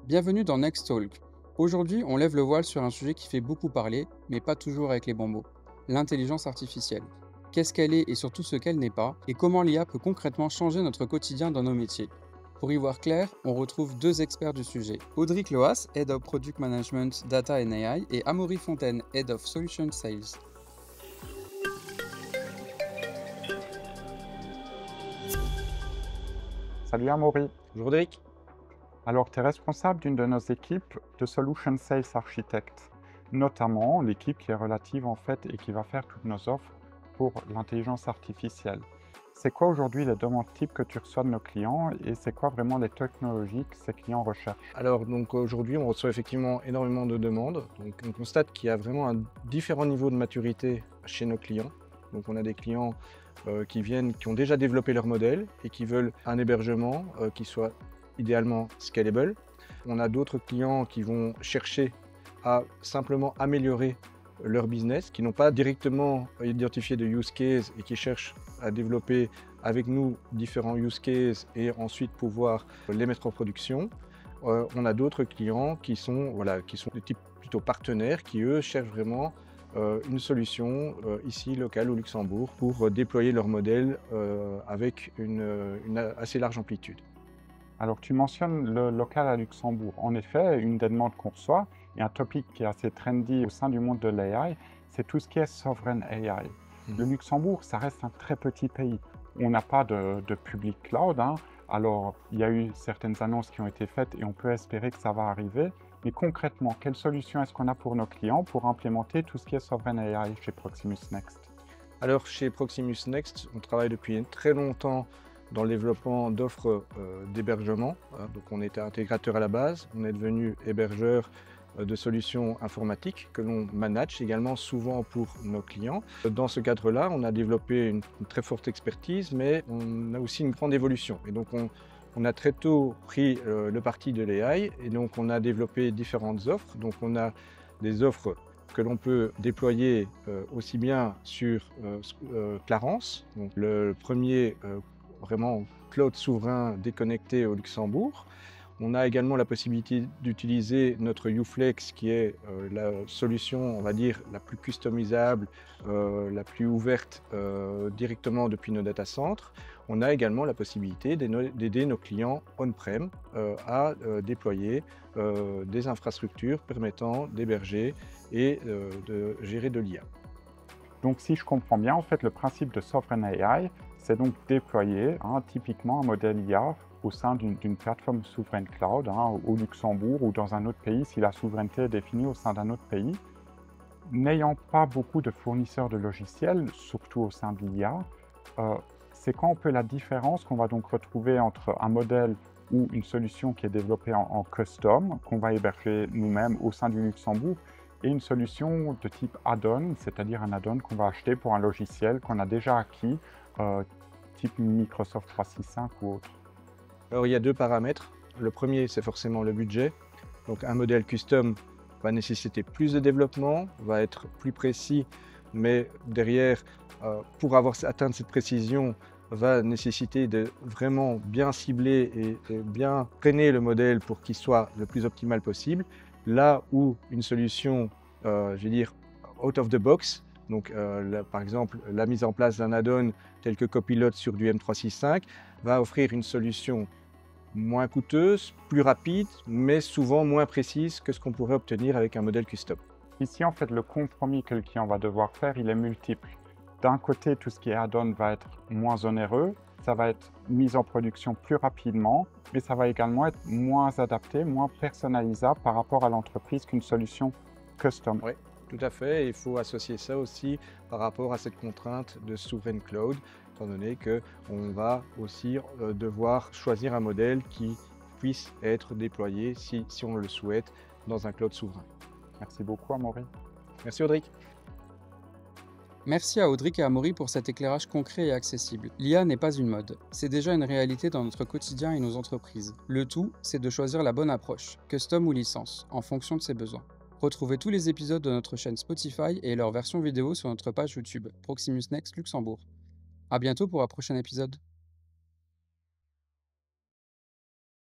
Bienvenue dans Next Talk. Aujourd'hui, on lève le voile sur un sujet qui fait beaucoup parler, mais pas toujours avec les bons mots. L'intelligence artificielle. Qu'est-ce qu'elle est et surtout ce qu'elle n'est pas, et comment l'IA peut concrètement changer notre quotidien dans nos métiers. Pour y voir clair, on retrouve deux experts du sujet. Audric Loas, Head of Product Management, Data and AI, et Amaury Fontaine, Head of Solution Sales. Salut Amaury. Bonjour Rodrigue. Alors, tu es responsable d'une de nos équipes de Solution Sales Architect, notamment l'équipe qui est relative en fait et qui va faire toutes nos offres pour l'intelligence artificielle. C'est quoi aujourd'hui les demandes types que tu reçois de nos clients et c'est quoi vraiment les technologies que ces clients recherchent? Alors donc aujourd'hui on reçoit effectivement énormément de demandes. Donc on constate qu'il y a vraiment un différent niveau de maturité chez nos clients. Donc on a des clients qui ont déjà développé leur modèle et qui veulent un hébergement qui soit idéalement scalable. On a d'autres clients qui vont chercher à simplement améliorer leur business, qui n'ont pas directement identifié de use case et qui cherchent à développer avec nous différents use cases et ensuite pouvoir les mettre en production. On a d'autres clients qui sont de type plutôt partenaires, qui eux cherchent vraiment une solution ici locale au Luxembourg pour déployer leur modèle avec une assez large amplitude. Alors, tu mentionnes le local à Luxembourg. En effet, une des demandes qu'on reçoit et un topic qui est assez trendy au sein du monde de l'AI, c'est tout ce qui est sovereign AI. Le Luxembourg, ça reste un très petit pays. On n'a pas de public cloud, hein. Alors, il y a eu certaines annonces qui ont été faites et on peut espérer que ça va arriver. Mais concrètement, quelle solution est-ce qu'on a pour nos clients pour implémenter tout ce qui est sovereign AI chez Proximus Next? Alors chez Proximus Next, on travaille depuis très longtemps dans le développement d'offres d'hébergement. Donc on était intégrateur à la base, on est devenu hébergeur de solutions informatiques que l'on manage également souvent pour nos clients. Dans ce cadre-là, on a développé une très forte expertise, mais on a aussi une grande évolution. Et donc on a très tôt pris le parti de l'AI et donc on a développé différentes offres. Donc on a des offres que l'on peut déployer aussi bien sur Clarence, donc le premier vraiment cloud souverain déconnecté au Luxembourg. On a également la possibilité d'utiliser notre UFlex qui est la solution, on va dire, la plus customisable, la plus ouverte directement depuis nos data centers. On a également la possibilité d'aider nos clients on-prem à déployer des infrastructures permettant d'héberger et de gérer de l'IA. Donc, si je comprends bien, en fait, le principe de Sovereign AI, c'est donc déployer typiquement un modèle IA au sein d'une plateforme souveraine cloud au Luxembourg ou dans un autre pays, si la souveraineté est définie au sein d'un autre pays. N'ayant pas beaucoup de fournisseurs de logiciels, surtout au sein de l'IA, c'est quoi un peu la différence qu'on va donc retrouver entre un modèle ou une solution qui est développée en custom, qu'on va héberger nous-mêmes au sein du Luxembourg, et une solution de type add-on, c'est-à-dire un add-on qu'on va acheter pour un logiciel qu'on a déjà acquis, type Microsoft 365 ou autre. Alors il y a deux paramètres. Le premier, c'est forcément le budget. Donc un modèle custom va nécessiter plus de développement, va être plus précis, mais derrière, pour atteindre cette précision, va nécessiter de vraiment bien cibler et bien traîner le modèle pour qu'il soit le plus optimal possible. Là où une solution, je vais dire, out of the box, donc par exemple la mise en place d'un add-on tel que Copilot sur du M365, va offrir une solution moins coûteuse, plus rapide, mais souvent moins précise que ce qu'on pourrait obtenir avec un modèle custom. Ici, en fait, le compromis que le client va devoir faire, il est multiple. D'un côté, tout ce qui est add-on va être moins onéreux, ça va être mis en production plus rapidement, mais ça va également être moins adapté, moins personnalisable par rapport à l'entreprise qu'une solution custom. Oui, tout à fait. Il faut associer ça aussi par rapport à cette contrainte de sovereign cloud, étant donné qu'on va aussi devoir choisir un modèle qui puisse être déployé, si on le souhaite, dans un cloud souverain. Merci beaucoup, Amaury. Merci Audric. Merci à Audric et à Amaury pour cet éclairage concret et accessible. L'IA n'est pas une mode, c'est déjà une réalité dans notre quotidien et nos entreprises. Le tout, c'est de choisir la bonne approche, custom ou licence, en fonction de ses besoins. Retrouvez tous les épisodes de notre chaîne Spotify et leur version vidéo sur notre page YouTube, Proximus Next Luxembourg. À bientôt pour un prochain épisode.